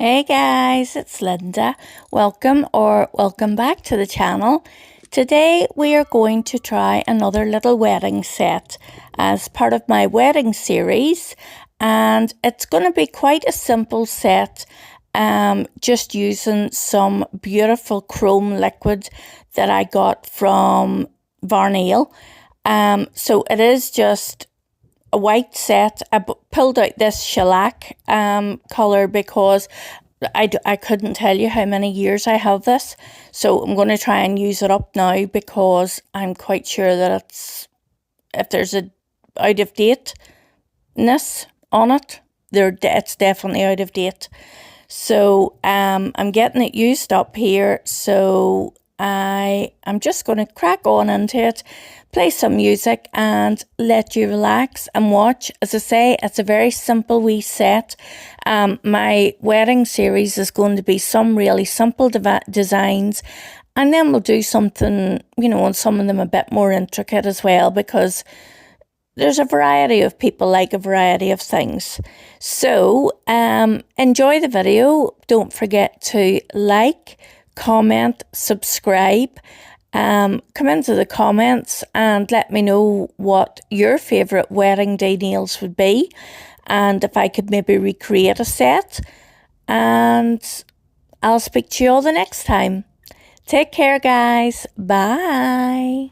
Hey guys, it's Linda. Welcome back to the channel. Today we are going to try another little wedding set as part of my wedding series, and it's going to be quite a simple set, just using some beautiful chrome liquid that I got from VARNAIL. So it is just a white set. I pulled out this shellac colour because I couldn't tell you how many years I have this, so I'm going to try and use it up now because I'm quite sure that if there's a out of dateness on it, it's definitely out of date. So I'm getting it used up here, so I'm just going to crack on into it, play some music and let you relax and watch. As I say, it's a very simple wee set. My wedding series is going to be some really simple designs, and then we'll do something, you know, and some of them a bit more intricate as well, because there's a variety of people like a variety of things. So enjoy the video. Don't forget to like, comment, subscribe. Come into the comments and let me know what your favourite wedding day nails would be, and if I could maybe recreate a set. And I'll speak to you all the next time. Take care, guys. Bye.